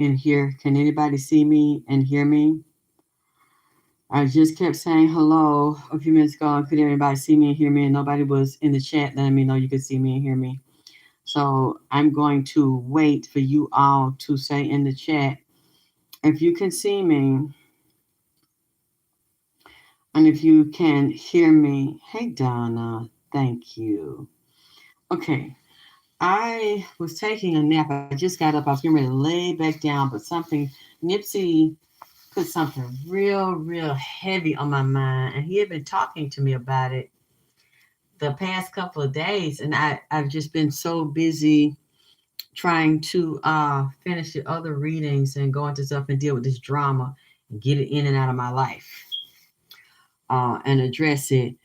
in here. Can anybody see me and hear me? I just kept saying hello a few minutes ago. And could anybody see me and hear me? And nobody was in the chat letting me know you could see me and hear me. So I'm going to wait for you all to say in the chat if you can see me and if you can hear me. Hey, Donna, thank you. Okay, I was taking a nap. I just got up. I was getting ready to lay back down, but Nipsey put something real heavy on my mind, and he had been talking to me about it the past couple of days, and I've just been so busy trying to finish the other readings and go into stuff and deal with this drama and get it in and out of my life and address it.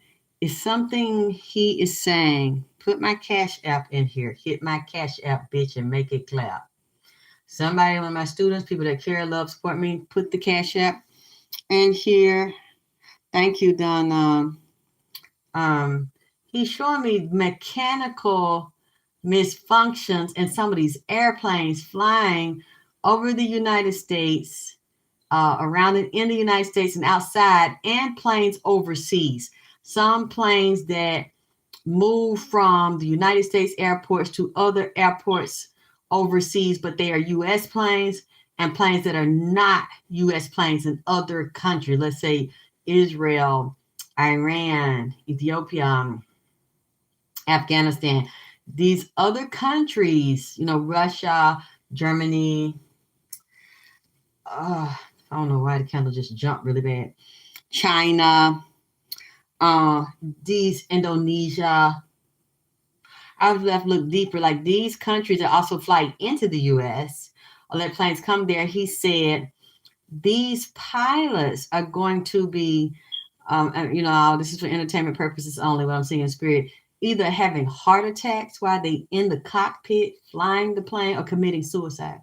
It's something he is saying. Put my Cash App in here. Hit my Cash App, bitch, and make it clap. Somebody, one of my students, people that care, love, support me, put the Cash App in here. Thank you, Donna. He's showing me mechanical misfunctions in some of these airplanes flying over the United States, around in the United States and outside, and planes overseas. Some planes that move from the United States airports to other airports overseas, but they are U.S. planes, and planes that are not U.S. planes in other countries. Let's say Israel, Iran, Ethiopia, Afghanistan, these other countries, Russia, Germany. I don't know why the candle just jumped really bad. China, these Indonesia. I would have to look deeper. Like these countries that also fly into the U.S. or let planes come there. He said these pilots are going to be, this is for entertainment purposes only. What I'm seeing in spirit, either having heart attacks while they in the cockpit flying the plane or committing suicide.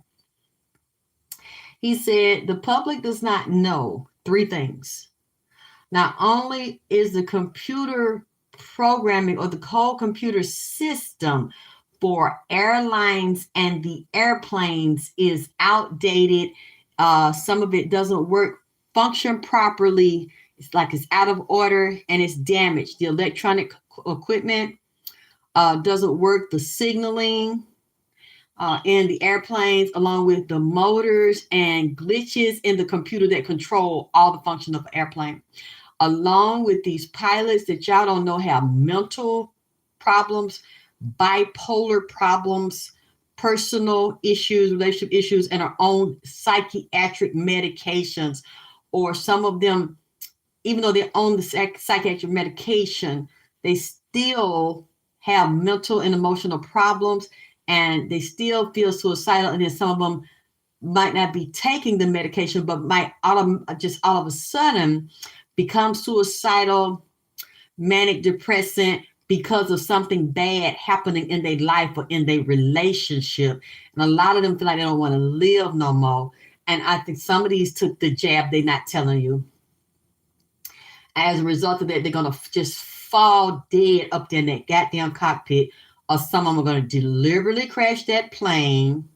He said the public does not know three things. Not only is the computer programming or the whole computer system for airlines and the airplanes is outdated. Some of it doesn't function properly. It's like it's out of order and it's damaged. The electronic equipment doesn't work. The signaling in the airplanes, along with the motors and glitches in the computer that control all the function of the airplane, along with these pilots that y'all don't know have mental problems, bipolar problems, personal issues, relationship issues, and are on psychiatric medications, or some of them, even though they're on the psychiatric medication, they still have mental and emotional problems, and they still feel suicidal. And then some of them might not be taking the medication, but might all of a sudden become suicidal, manic depressant because of something bad happening in their life or in their relationship. And a lot of them feel like they don't want to live no more. And I think some of these took the jab they're not telling you. As a result of that, they're going to just fall dead up there in that goddamn cockpit, or some of them are going to deliberately crash that plane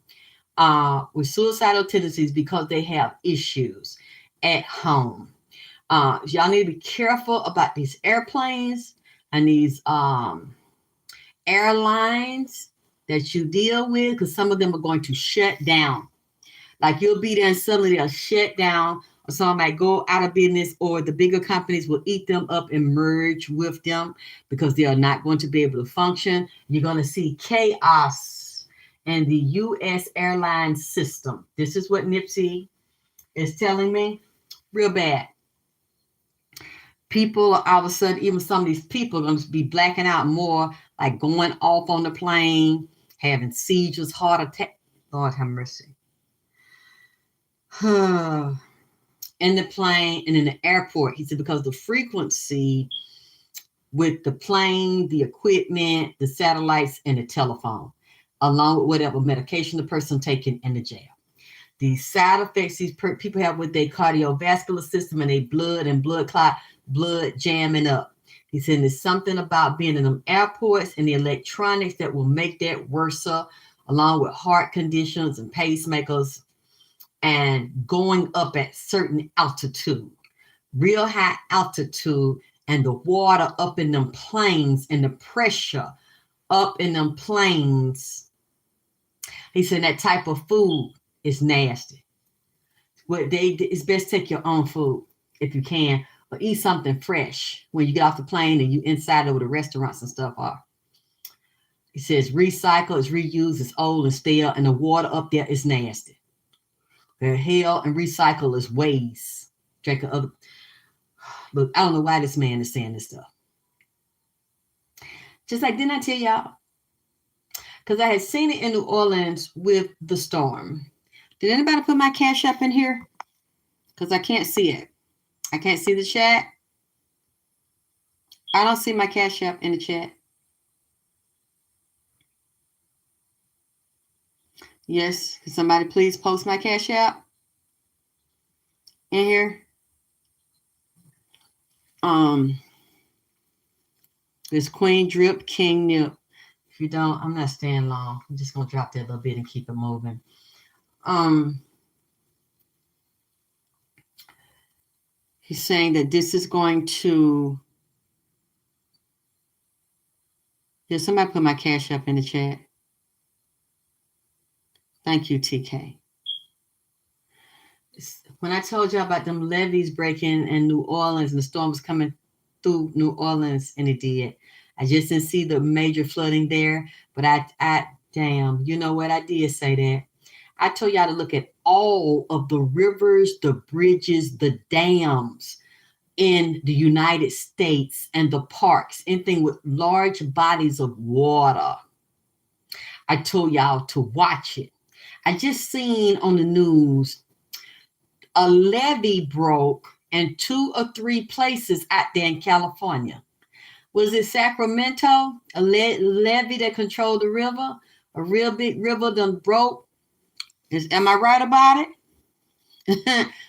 with suicidal tendencies because they have issues at home. Y'all need to be careful about these airplanes and these airlines that you deal with, because some of them are going to shut down. Like you'll be there and suddenly they'll shut down, or some might go out of business, or the bigger companies will eat them up and merge with them because they are not going to be able to function. You're going to see chaos in the U.S. airline system. This is what Nipsey is telling me. Real bad. People all of a sudden, even some of these people are going to be blacking out more, like going off on the plane, having seizures, heart attack. Lord have mercy. In the plane and in the airport. He said because the frequency with the plane, the equipment, the satellites, and the telephone, along with whatever medication the person taking in the jail. These side effects these people have with their cardiovascular system and their blood and blood clot, blood jamming up. He said there's something about being in them airports and the electronics that will make that worse, along with heart conditions and pacemakers. and going up at certain altitude, real high altitude, and the water up in them plains and the pressure up in them plains. He said that type of food is nasty. It's best take your own food if you can, or eat something fresh when you get off the plane and you inside over the restaurants and stuff are. He says recycle, is reused, it's old and stale, and the water up there is nasty. The hell and recycle is waste. Drinking other. Look, I don't know why this man is saying this stuff. Just like, didn't I tell y'all? Because I had seen it in New Orleans with the storm. Did anybody put my Cash App in here? Because I can't see it. I can't see the chat. I don't see my Cash App in the chat. Yes, can somebody please post my Cash App in here? It's Queen Drip, King Nip. If you don't, I'm not staying long. I'm just gonna drop that a little bit and keep it moving. He's saying that this is going to. Yeah, somebody put my Cash App in the chat. Thank you, TK. When I told you about them levees breaking in New Orleans and the storm was coming through New Orleans, and it did. I just didn't see the major flooding there, but I damn, you know what? I did say that. I told y'all to look at all of the rivers, the bridges, the dams in the United States and the parks, anything with large bodies of water. I told y'all to watch it. I just seen on the news a levee broke in 2 or 3 places out there in California. Was it Sacramento? A levee that controlled the river? A real big river done broke? Am I right about it?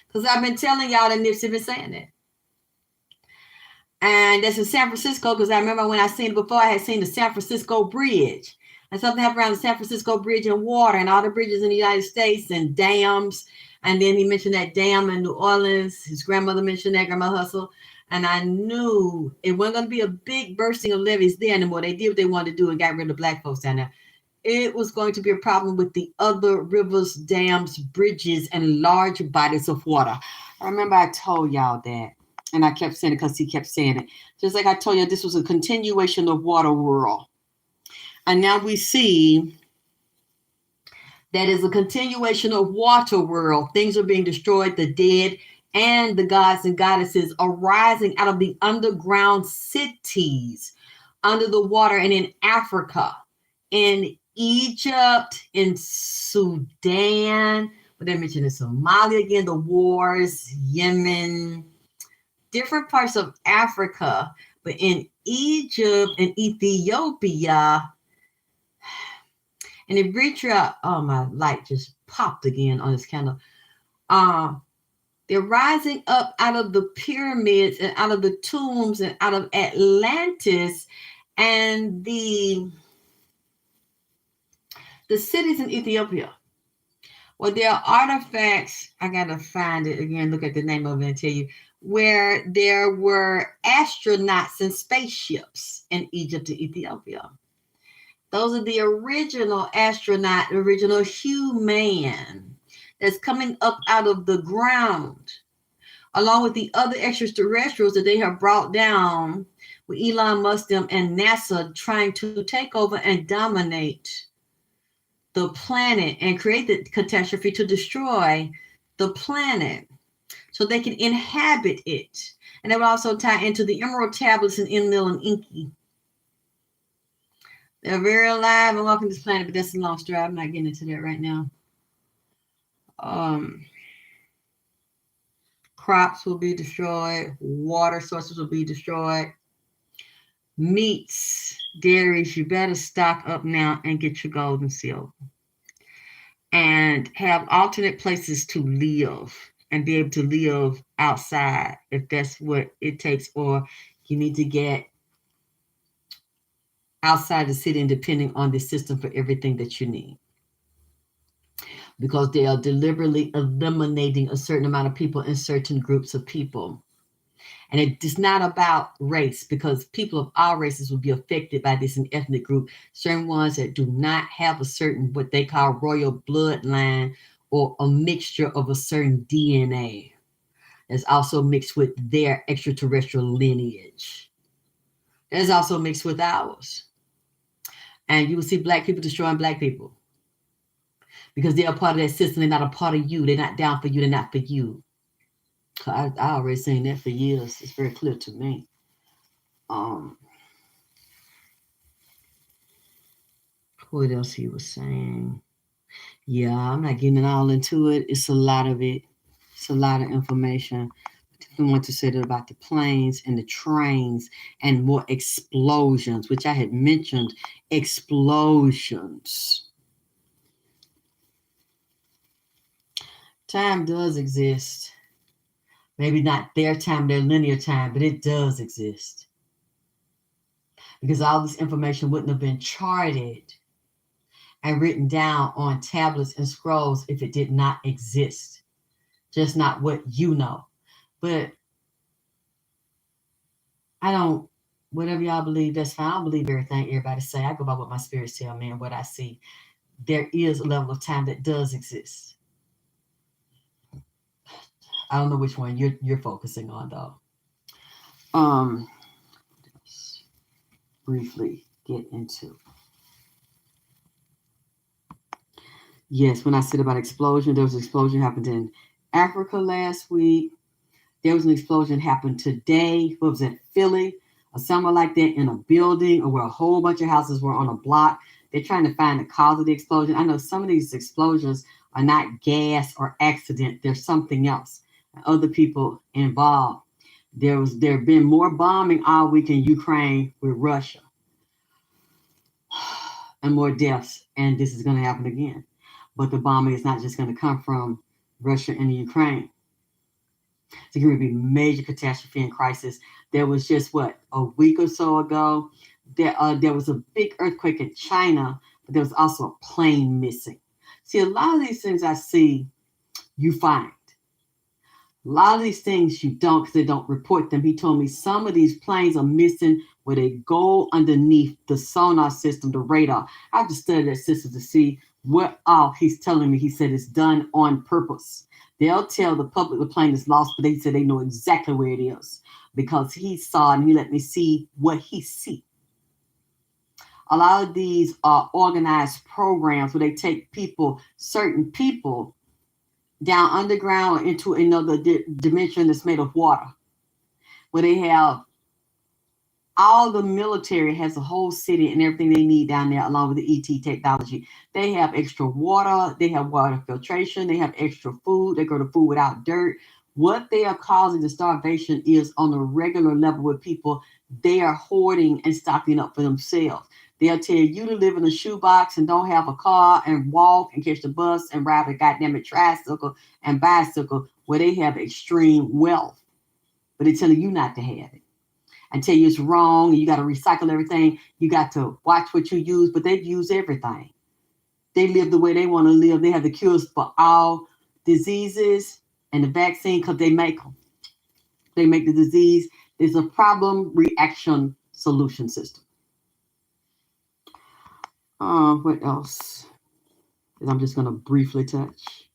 Because I've been telling y'all that Nipsey been saying that. And that's in San Francisco, because I remember when I seen it before, I had seen the San Francisco Bridge. And something happened around the San Francisco Bridge and water and all the bridges in the United States and dams. And then he mentioned that dam in New Orleans. His grandmother mentioned that, Grandma Hussle. And I knew it wasn't going to be a big bursting of levees there anymore. They did what they wanted to do and got rid of black folks down there. It was going to be a problem with the other rivers, dams, bridges, and large bodies of water. I remember I told y'all that. And I kept saying it because he kept saying it. Just like I told you, this was a continuation of Water World. And now we see that is a continuation of Water World. Things are being destroyed, the dead and the gods and goddesses are rising out of the underground cities under the water, and in Africa, in Egypt, in Sudan, but they mentioned in Somalia again, the wars, Yemen, different parts of Africa, but in Egypt and Ethiopia and Eritrea, oh, my light just popped again on this candle. They're rising up out of the pyramids and out of the tombs and out of Atlantis and the cities in Ethiopia. Well, there are artifacts, I got to find it again, look at the name of it and tell you, where there were astronauts and spaceships in Egypt and Ethiopia. Those are the original astronaut, original human that's coming up out of the ground, along with the other extraterrestrials that they have brought down with Elon Musk and NASA trying to take over and dominate the planet and create the catastrophe to destroy the planet so they can inhabit it. And that would also tie into the Emerald Tablets and Enlil and Enki. They're very alive and walking this planet, but that's a long story. I'm not getting into that right now. Crops will be destroyed. Water sources will be destroyed. Meats, dairies, you better stock up now and get your gold and silver. And have alternate places to live and be able to live outside if that's what it takes, or you need to get outside the city and depending on the system for everything that you need. because they are deliberately eliminating a certain amount of people in certain groups of people. And it's not about race, because people of all races will be affected by this in ethnic group. Certain ones that do not have a certain, what they call royal bloodline, or a mixture of a certain DNA that's also mixed with their extraterrestrial lineage. That's also mixed with ours. And you will see black people destroying black people because they're a part of that system. They're not a part of you. They're not down for you. They're not for you. I already seen that for years. It's very clear to me. What else he was saying? Yeah, I'm not getting all into it. It's a lot of it. It's a lot of information. I want to say that about the planes and the trains and more explosions, which I had mentioned. Explosions. Time does exist. Maybe not their time, their linear time, but it does exist. Because all this information wouldn't have been charted and written down on tablets and scrolls if it did not exist. Just not what you know. But I don't, whatever y'all believe, that's fine. I don't believe everything everybody say. I go by what my spirits tell me and what I see. There is a level of time that does exist. I don't know which one you're focusing on though. Let's briefly get into. Yes, when I said about explosion, there was an explosion happened in Africa last week. There was an explosion happened today. What was it, Philly? Or somewhere like that, in a building, or where a whole bunch of houses were on a block. They're trying to find the cause of the explosion. I know some of these explosions are not gas or accident. There's something else. Other people involved. There have been more bombing all week in Ukraine with Russia. And more deaths. And this is going to happen again. But the bombing is not just going to come from Russia and Ukraine. It's going to be major catastrophe and crisis. There was just a week or so ago, there was a big earthquake in China, but there was also a plane missing. See, a lot of these things I see, you find. A lot of these things you don't, because they don't report them. He told me some of these planes are missing where they go underneath the sonar system, the radar. I have to study that system to see what all he's telling me. He said it's done on purpose. They'll tell the public the plane is lost, but they said they know exactly where it is because he saw and he let me see what he see. A lot of these are organized programs where they take people, certain people, down underground or into another dimension that's made of water, where they have all the military has a whole city and everything they need down there, along with the ET technology. They have extra water, they have water filtration, they have extra food, they grow the food without dirt. What they are causing the starvation is on a regular level with people. They are hoarding and stocking up for themselves. They'll tell you to live in a shoebox and don't have a car and walk and catch the bus and ride a goddamn tricycle and bicycle, where they have extreme wealth. But they're telling you not to have it and tell you it's wrong and you got to recycle everything. You got to watch what you use, but they use everything. They live the way they want to live. They have the cures for all diseases and the vaccine because they make them. They make the disease. There's a problem reaction solution system. What else? I'm just going to briefly touch.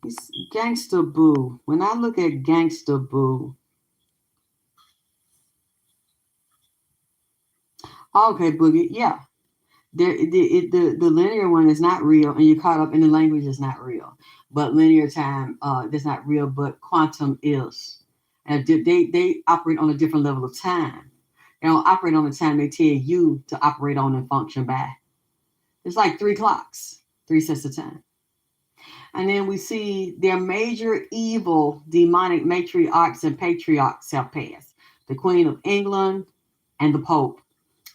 It's Gangsta Boo. When I look at Gangsta Boo, okay, Boogie, yeah. The linear one is not real, and you're caught up in the language is not real. But linear time is not real, but quantum is. And they operate on a different level of time. They don't operate on the time they tell you to operate on and function by. It's like 3 clocks, 3 sets of time. And then we see their major evil demonic matriarchs and patriarchs have passed. The Queen of England and the Pope.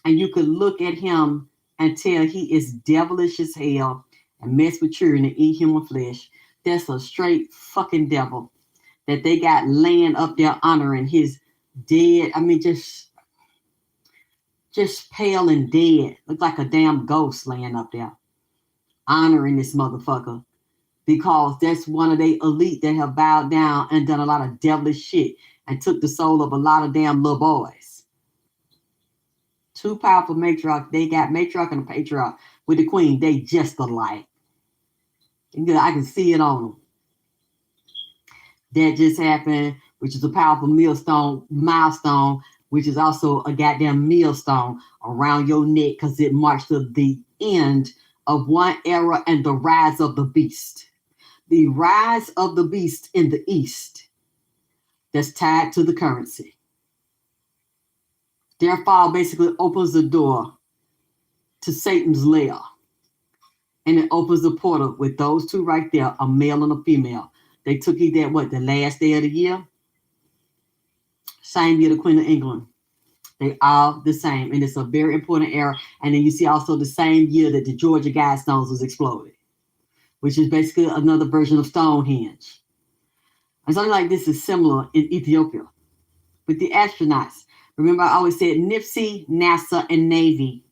And you could look at him and tell he is devilish as hell and mess with children and eat human flesh. That's a straight fucking devil that they got laying up there honoring his dead. I mean, just pale and dead. Look like a damn ghost laying up there. honoring this motherfucker because that's one of the elite that have bowed down and done a lot of devilish shit and took the soul of a lot of damn little boys. Two powerful matriarchs. They got matriarch and a patriarch with the queen. They just alike. I can see it on them. That just happened, which is a powerful milestone, which is also a goddamn millstone around your neck because it marks the end of one era and the rise of the beast. The rise of the beast in the East that's tied to the currency. Their fall basically opens the door to Satan's lair. And it opens the portal with those two right there, a male and a female. They took it that, the last day of the year? Same year the Queen of England. They all the same. And it's a very important era. And then you see also the same year that the Georgia Guidestones was exploded, which is basically another version of Stonehenge. And something like this is similar in Ethiopia with the astronauts. Remember, I always said Nipsey, NASA, and Navy.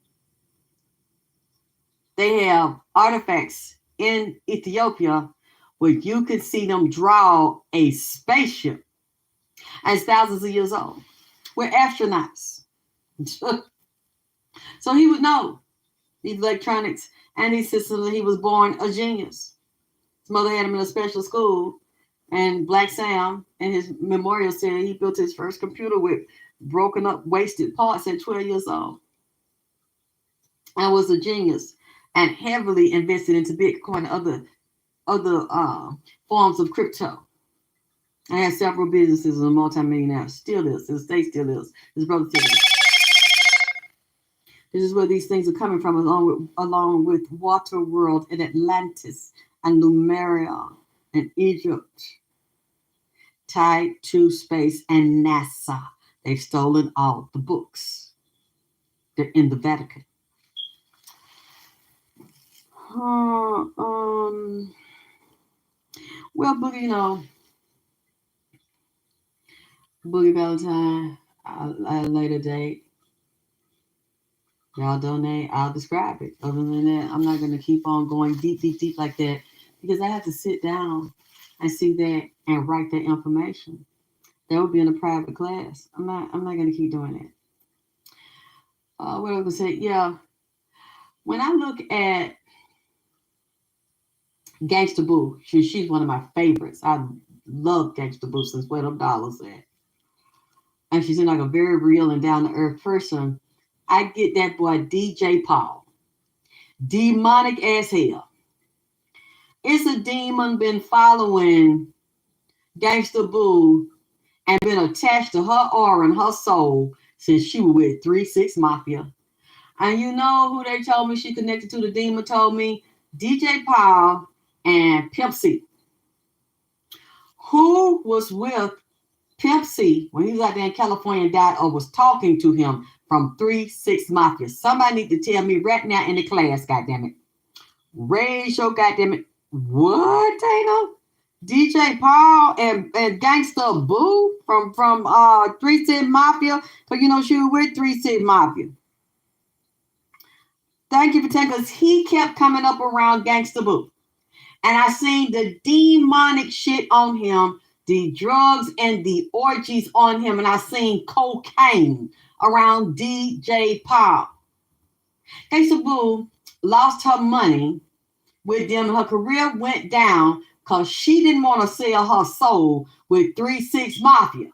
They have artifacts in Ethiopia where you can see them draw a spaceship. And it's thousands of years old. We're astronauts. So he would know the electronics and these systems. He was born a genius. His mother had him in a special school. And Black Sam in his memorial said he built his first computer with broken up, wasted parts at 12 years old. And was a genius and heavily invested into Bitcoin and other forms of crypto. I had several businesses and a multimillionaire. Still is. His state still is. His brother still is. This is where these things are coming from, along with Waterworld and Atlantis and Lemuria and Egypt, tied to space and NASA. They've stolen all the books. They're in the Vatican. Well, Boogie, Boogie Valentine, at a later date. Y'all donate, I'll describe it. Other than that, I'm not going to keep on going deep like that because I have to sit down and see that and write that information. That would be in a private class. I'm not going to keep doing that. What I was going to say, yeah. When I look at Gangsta Boo, she's one of my favorites. I love Gangsta Boo since Where Them Dollars At. And she's like a very real and down-to-earth person. I get that boy DJ Paul. Demonic as hell. It's a demon been following Gangsta Boo and been attached to her aura and her soul since she was with 3-6 Mafia. And you know who they told me she connected to? The demon told me DJ Paul and Pimp C. Who was with Pimp C when he was out there in California and died or was talking to him from 3-6 Mafia? Somebody need to tell me right now in the class, goddammit. Raise your goddammit. What, Dana? DJ Paul and Gangsta Boo from 3-6 Mafia? Because, she was with 3-6 Mafia. Thank you for telling, because he kept coming up around Gangsta Boo. And I seen the demonic shit on him, the drugs and the orgies on him, and I seen cocaine around DJ Paul. Gangsta Boo lost her money with them. Her career went down because she didn't want to sell her soul with 3-6 Mafia.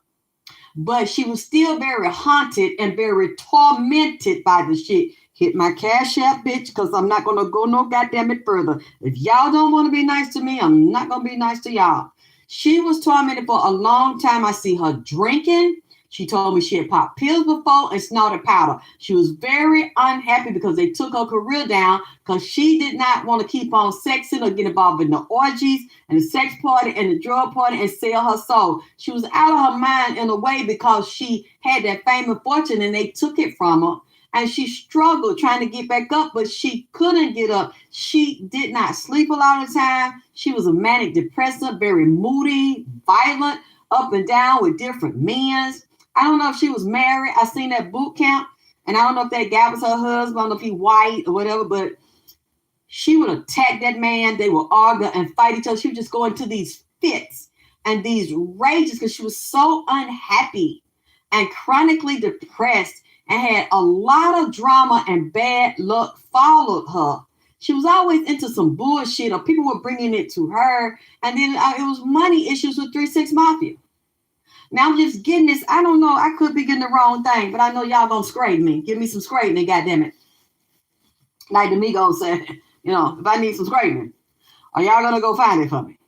But she was still very haunted and very tormented by the shit. Hit my Cash App, bitch, because I'm not going to go no goddamn it further. If y'all don't want to be nice to me, I'm not going to be nice to y'all. She was tormented for a long time. I see her drinking. She told me she had popped pills before and snorted powder. She was very unhappy because they took her career down because she did not want to keep on sexing or get involved in the orgies and the sex party and the drug party and sell her soul. She was out of her mind in a way because she had that fame and fortune and they took it from her. And she struggled trying to get back up, but she couldn't get up. She did not sleep a lot of the time. She was a manic depressive, very moody, violent, up and down with different men. I don't know if she was married. I seen that boot camp, and I don't know if that guy was her husband. I don't know if he white or whatever, but she would attack that man. They would argue and fight each other. She would just go into these fits and these rages because she was so unhappy and chronically depressed and had a lot of drama and bad luck followed her. She was always into some bullshit, or people were bringing it to her. And then it was money issues with 3 6 Mafia. Now I'm just getting this. I don't know. I could be getting the wrong thing, but I know y'all gonna scrape me. Give me some scraping, goddamn it. Like the Migos said, if I need some scraping, are y'all gonna go find it for me?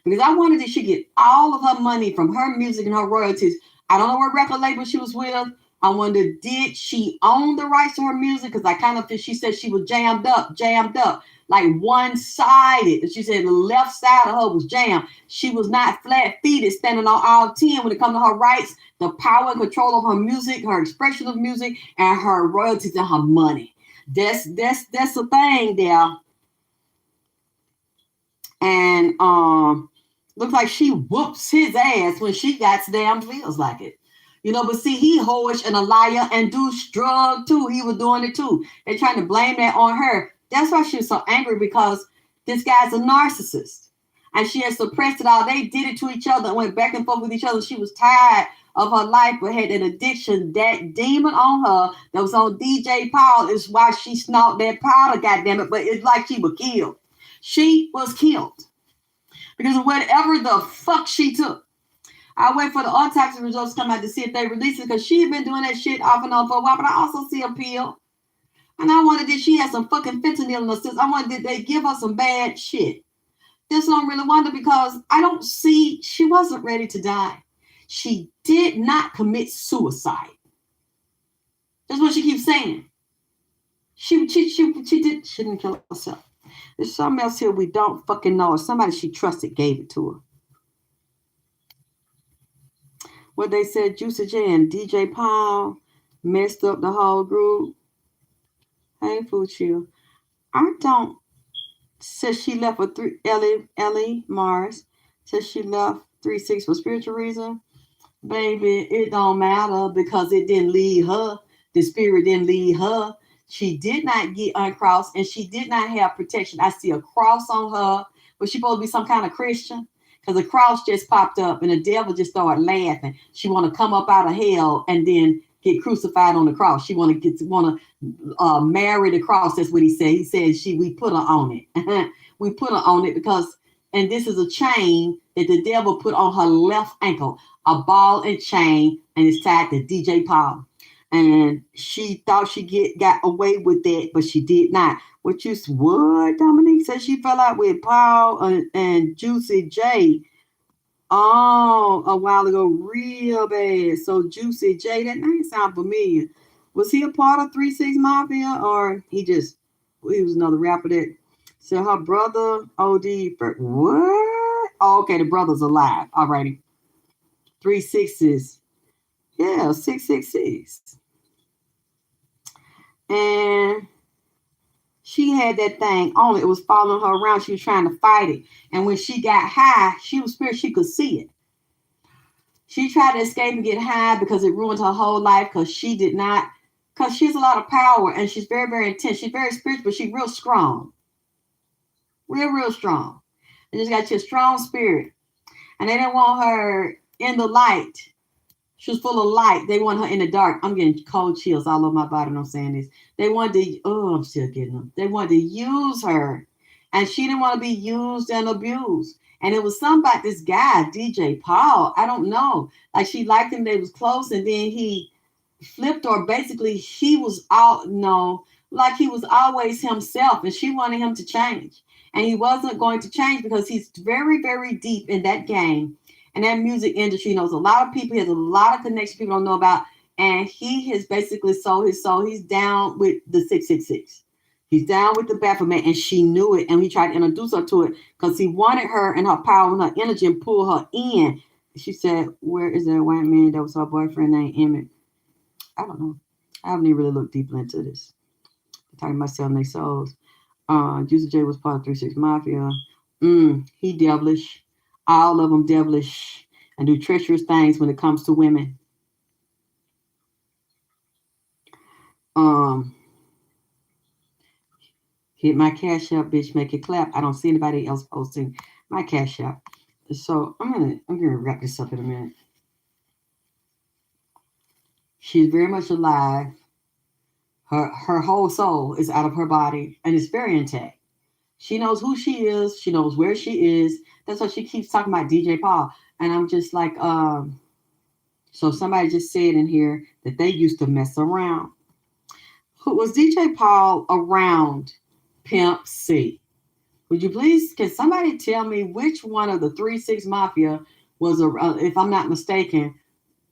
Because I wanted that she get all of her money from her music and her royalties. I don't know what record label she was with. I wondered, did she own the rights to her music? Because I kind of think she said she was jammed up, like one-sided. She said the left side of her was jammed. She was not flat-feeted, standing on all 10 when it comes to her rights, the power and control of her music, her expression of music, and her royalties and her money. That's a thing there. And looks like she whoops his ass when she got damn feels like it. But see, he whorish and a liar and do drug too. He was doing it too. They're trying to blame that on her. That's why she was so angry, because this guy's a narcissist. And she had suppressed it all. They did it to each other and went back and forth with each other. She was tired of her life, but had an addiction. That demon on her that was on DJ Paul is why she snorted that powder, goddammit. But it's like she was killed. She was killed because of whatever the fuck she took. I wait for the autopsy results to come out to see if they release it, because she had been doing that shit off and on for a while. But I also see a pill. And I wondered, did she have some fucking fentanyl in her system? I wondered, did they give her some bad shit? This one really wonder, because I don't see, she wasn't ready to die. She did not commit suicide. That's what she keeps saying. She didn't kill herself. There's something else here we don't fucking know. Or somebody she trusted gave it to her. What they said, Juicy J and DJ Paul messed up the whole group. Hey, Food Chill. I don't. Says she left with Ellie Mars. Says she left 3 6 for spiritual reason. Baby, it don't matter, because it didn't lead her. The spirit didn't lead her. She did not get uncrossed, and she did not have protection. I see a cross on her. Was she supposed to be some kind of Christian? Because the cross just popped up and the devil just started laughing. She want to come up out of hell and then get crucified on the cross. She want to marry the cross. That's what he said. He said we put her on it. We put her on it because, and this is a chain that the devil put on her left ankle, a ball and chain, and it's tied to DJ Paul. And she thought she got away with that, but she did not. What Dominique said she fell out with Paul and Juicy J. Oh, a while ago, real bad. So Juicy J, that name sound familiar. Was he a part of 3 6 Mafia, or he was another rapper that said her brother OD for what? Oh, okay, the brother's alive. Alrighty. 3 6s. Yeah, 666. And she had that thing on. It was following her around. She was trying to fight it. And when she got high, she was scared she could see it. She tried to escape and get high because it ruined her whole life, because she did not, because she has a lot of power and she's very, very intense. She's very spiritual, but she's real strong. Real strong. And just got a strong spirit. And they didn't want her in the light. She was full of light. They want her in the dark. I'm getting cold chills all over my body when I'm saying this. They wanted to, I'm still getting them. They wanted to use her. And she didn't want to be used and abused. And it was something about this guy, DJ Paul. I don't know. Like, she liked him. They was close. And then he flipped her. Basically, he was like he was always himself. And she wanted him to change. And he wasn't going to change because he's very, very deep in that game. And that music industry knows a lot of people. He has a lot of connections people don't know about. And he has basically sold his soul. He's down with the 666. He's down with the Baphomet, and she knew it. And he tried to introduce her to it because he wanted her and her power and her energy and pull her in. She said, where is that white man that was her boyfriend named Emmett? I don't know. I haven't even really looked deeply into this. I'm talking about selling their souls. Juicy J was part of 3 6 Mafia. He devilish. All of them devilish and do treacherous things when it comes to women. Hit my Cash App, bitch. Make it clap. I don't see anybody else posting my Cash App. So I'm gonna wrap this up in a minute. She's very much alive. Her whole soul is out of her body and it's very intact. She knows who she is. She knows where she is. That's why she keeps talking about DJ Paul. And I'm just like, so somebody just said in here that they used to mess around. Who was DJ Paul around Pimp C? Would you please, can somebody tell me which one of the 3-6 Mafia was, if I'm not mistaken,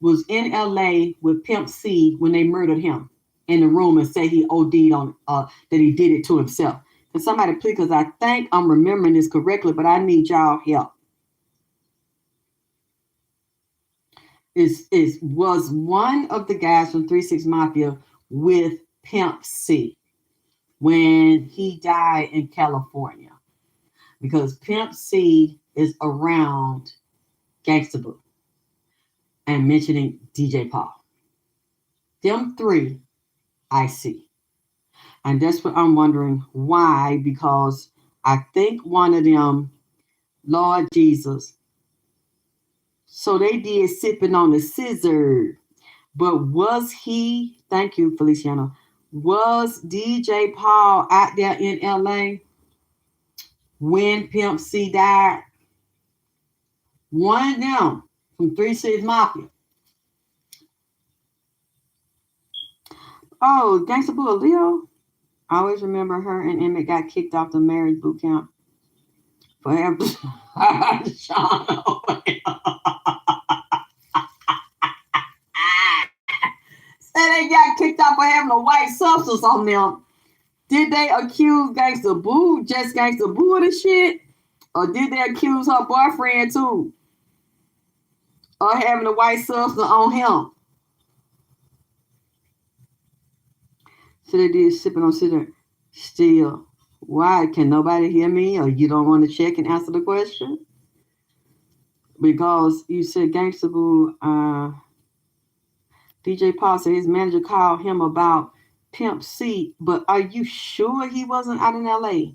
was in LA with Pimp C when they murdered him in the room and say he OD'd on, that he did it to himself? Can somebody please, because I think I'm remembering this correctly, but I need y'all help. Was one of the guys from 3-6 Mafia with Pimp C when he died in California? Because Pimp C is around Gangsta Boo and mentioning DJ Paul. Them three I see. And that's what I'm wondering why, because I think one of them, Lord Jesus, so they did sipping on the scissor. But was he, thank you, Feliciano, was DJ Paul out there in LA when Pimp C died? One of them from 3-6 Mafia. Oh, Gangsta Boo Leo. I always remember her and Emmett got kicked off the marriage boot camp forever. Sean. Said they got kicked off for having a white substance on them. Did they accuse Gangsta Boo, just Gangsta Boo of the shit? Or did they accuse her boyfriend too? Or having a white substance on him? So they did sipping on cigarette. Still, why? Can nobody hear me? Or you don't want to check and answer the question? Because you said Gangsta Boo, DJ Paul said his manager called him about Pimp C, but are you sure he wasn't out in LA?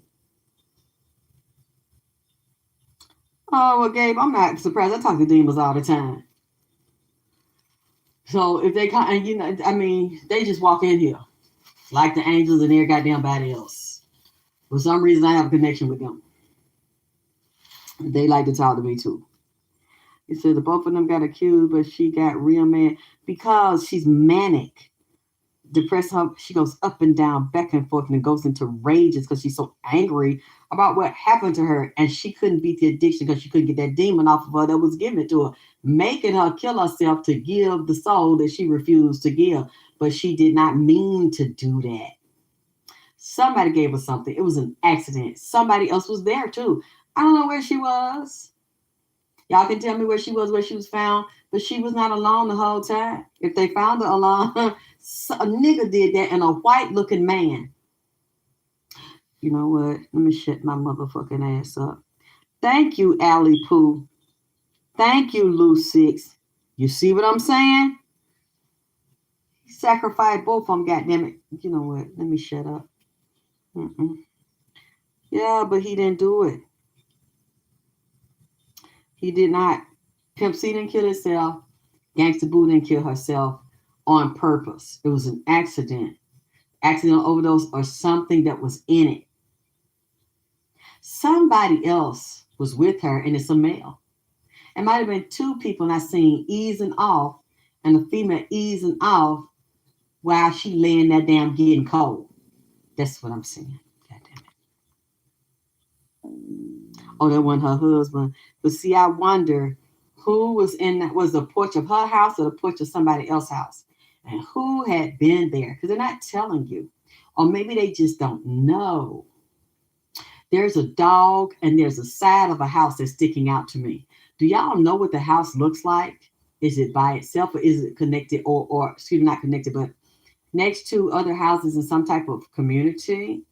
Oh, well, Gabe, I'm not surprised. I talk to demons all the time. So if they come, and I mean, they just walk in here like the angels and their goddamn body else. For some reason, I have a connection with them. They like to talk to me too. He said the both of them got accused, but she got real mad because she's manic. Depressed her, she goes up and down, back and forth, and goes into rages because she's so angry about what happened to her, and she couldn't beat the addiction because she couldn't get that demon off of her that was given to her, making her kill herself to give the soul that she refused to give. But she did not mean to do that. Somebody gave her something. It was an accident. Somebody else was there too. I don't know where she was. Y'all can tell me where she was found, but she was not alone the whole time. If they found her alone, a nigga did that, and a white-looking man. You know what? Let me shut my motherfucking ass up. Thank you, Allie Pooh. Thank you, Lou Six. You see what I'm saying? He sacrificed both of them, goddammit. You know what? Let me shut up. Yeah, but he didn't do it. He did not. Pimp C didn't kill himself. Gangsta Boo didn't kill herself on purpose. It was an accident. Accidental overdose or something that was in it. Somebody else was with her, and it's a male. It might have been two people I seen easing off, and the female easing off while she laying that damn getting cold. That's what I'm saying. God damn it. Oh, that wasn't her husband. But see, I wonder who was in that, was the porch of her house or the porch of somebody else's house, and who had been there, because they're not telling you, or maybe they just don't know. There's a dog and there's a side of a house that's sticking out to me. Do y'all know what the house looks like? Is it by itself, or is it connected, or excuse me, not connected, but next to other houses in some type of community?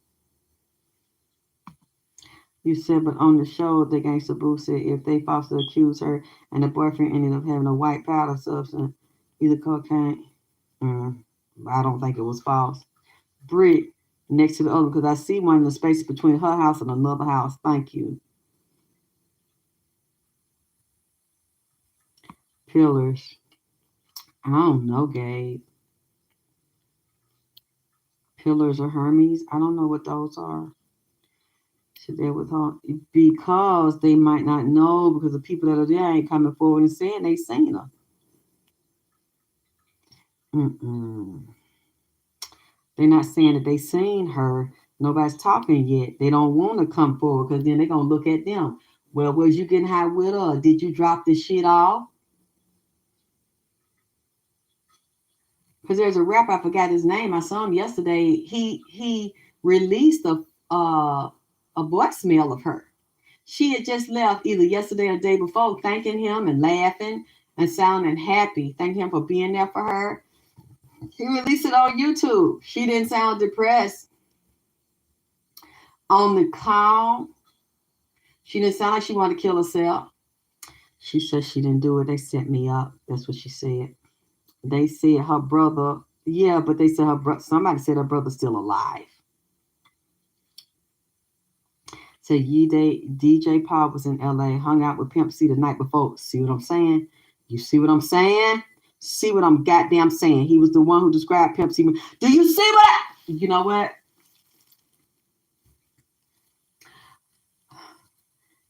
You said, but on the show, the Gangsta Boo said if they falsely accused her and the boyfriend ended up having a white powder substance, either cocaine. I don't think it was false. Britt, next to the other because I see one in the space between her house and another house. Thank you. Pillars. I don't know, Gabe. Pillars or Hermes. I don't know what those are. Should they withhold because they might not know because the people that are there ain't coming forward and saying they seen her. Mm-mm. They're not saying that they seen her. Nobody's talking yet. They don't want to come forward because then they're gonna look at them. Well, was you getting high with her? Did you drop this shit off? Because there's a rapper, I forgot his name. I saw him yesterday. He released a voicemail of her. She had just left either yesterday or the day before, thanking him and laughing and sounding happy, thanking him for being there for her. He released it on YouTube. She didn't sound depressed on the call. She didn't sound like she wanted to kill herself. She said she didn't do it. They set me up. That's what she said. They said her brother, yeah, but they said her brother, somebody said her brother's still alive. So DJ Paul was in LA, hung out with Pimp C the night before. See what I'm saying? You see what I'm saying? See what I'm goddamn saying? He was the one who described Pimp C. Do you see what? You know what?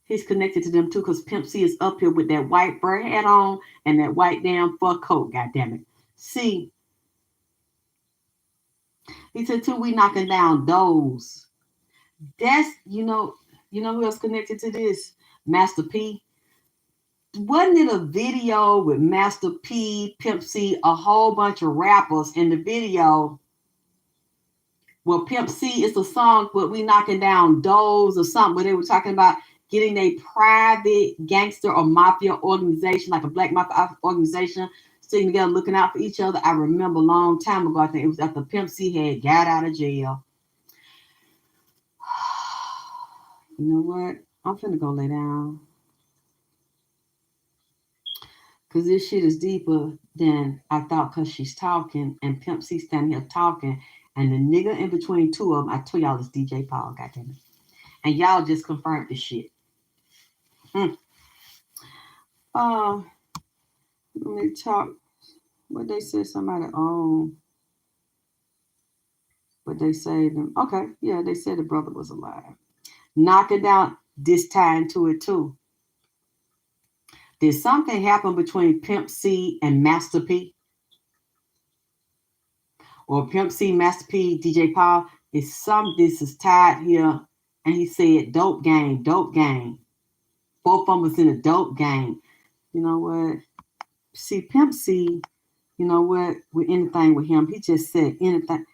He's connected to them too because Pimp C is up here with that white fur hat on and that white damn fur coat. God damn it. See, he said too, we knocking down those. That's you know who else connected to this? Master P. Wasn't it a video with Master P, Pimp C, a whole bunch of rappers in the video? Well, Pimp C is a song, but we knocking down doors or something. Where they were talking about getting a private gangster or mafia organization, like a black mafia organization, sitting together looking out for each other. I remember a long time ago. I think it was after Pimp C had got out of jail. You know what? I'm finna go lay down. Because this shit is deeper than I thought because she's talking and Pimp C standing here talking. And the nigga in between two of them, I told y'all it's DJ Paul, goddamn it. And y'all just confirmed this shit. Hmm. Uh, let me talk. What they said somebody owned. But they say them. Okay, yeah, they said the brother was alive. Knock it down. This tie into it too. Did something happen between Pimp C and Master P? Or Pimp C, Master P, DJ Paul? Is some this is tied here? And he said, dope gang, dope gang. Both of them was in a dope gang. You know what? See, Pimp C, you know what? With anything with him, he just said anything.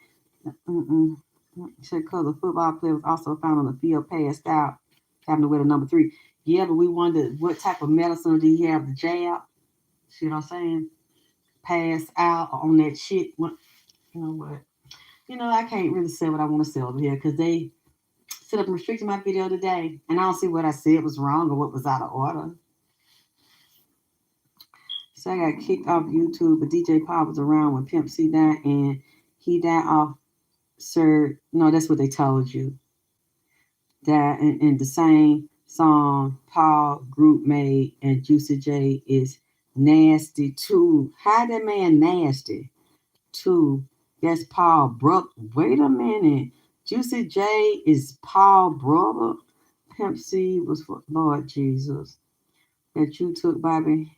Mm-mm. Said because a football player was also found on the field passed out, having to wear the number 3. Yeah, but we wondered what type of medicine did he have to jab? See what I'm saying? Pass out on that shit. What, you know what? You know, I can't really say what I want to say over here because they set up and restricted my video today, and I don't see what I said was wrong or what was out of order. So I got kicked off YouTube, but DJ Paul was around when Pimp C died, and he died off Sir. No, that's what they told you. That in the same song Paul group made and Juicy J is nasty too. How that man nasty too? That's Paul brother. Wait a minute. Juicy J is Paul brother. Pimp C was for Lord Jesus. That you took Bobby.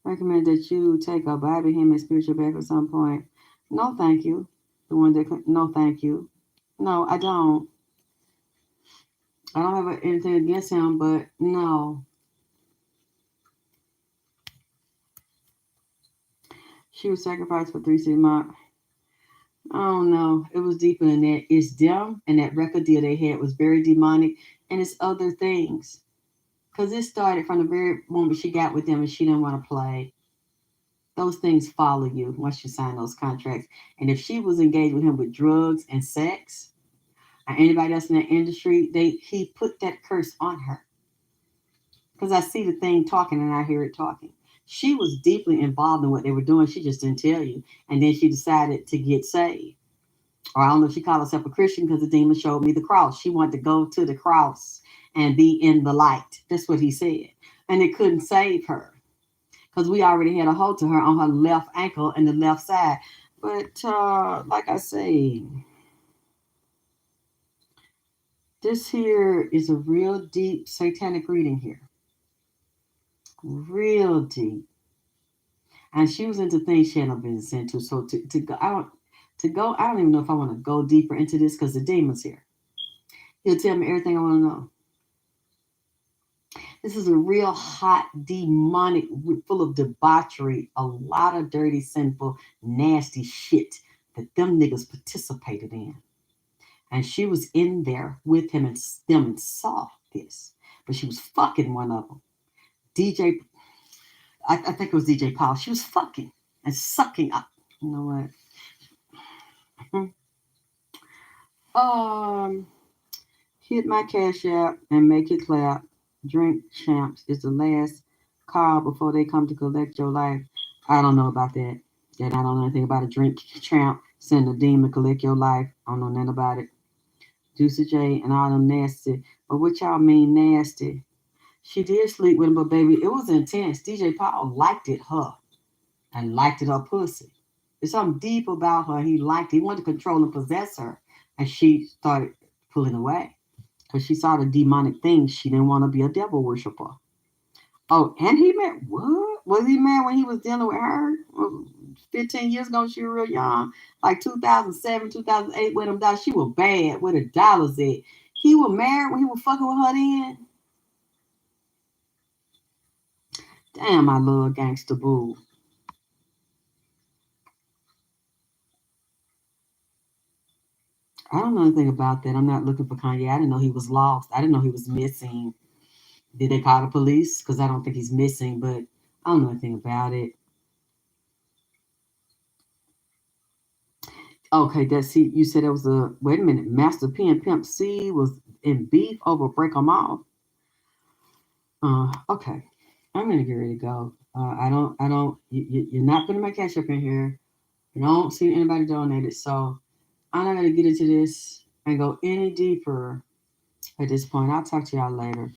Recommend that you take a Bobby him and spiritual back at some point. No, thank you. The one that no, thank you. No, I don't. I don't have anything against him, but no. She was sacrificed for 3 city mark. I don't know. It was deeper than that. It's them and that record deal they had was very demonic, and it's other things. Because it started from the very moment she got with them and she didn't want to play. Those things follow you once you sign those contracts. And if she was engaged with him with drugs and sex, or anybody else in that industry, he put that curse on her. Because I see the thing talking and I hear it talking. She was deeply involved in what they were doing. She just didn't tell you. And then she decided to get saved. or I don't know if she called herself a Christian because the demon showed me the cross. She wanted to go to the cross and be in the light. That's what he said. And it couldn't save her because we already had a hold to her on her left ankle and the left side. But like I say, this here is a real deep satanic reading here. Real deep. And she was into things she hadn't been into. So to go, I don't even know if I want to go deeper into this because the demon's here. He'll tell me everything I want to know. This is a real hot, demonic, full of debauchery, a lot of dirty, sinful, nasty shit that them niggas participated in. And she was in there with him and them and saw this. But she was fucking one of them. I think it was DJ Paul. She was fucking and sucking up. You know what? Hit my cash app and make it clap. Drink champs is the last call before they come to collect your life. I don't know about that. And I don't know anything about a drink champ. Send a demon collect your life. I don't know nothing about it. Juicy J and all them nasty. But what y'all mean nasty? She did sleep with him, but baby, it was intense. DJ Paul liked it her and liked it her pussy. There's something deep about her. He liked it. He wanted to control and possess her. And she started pulling away because she saw the demonic things. She didn't want to be a devil worshiper. Oh, and he met, what? Was he mad when he was dealing with her? 15 years ago, she was real young. Like 2007, 2008, when him died, she was bad. Where the dollars at? He was married when he was fucking with her then? Damn, I love Gangsta Boo. I don't know anything about that. I'm not looking for Kanye. I didn't know he was lost. I didn't know he was missing. Did they call the police? Because I don't think he's missing, but I don't know anything about it. Okay, that's he. You said it was a, wait a minute, Master P and Pimp C was in beef over Break 'em Off. Okay, I'm gonna get ready to go. You're not putting my cash up in here. I don't see anybody donated, so I'm not gonna get into this and go any deeper at this point. I'll talk to y'all later.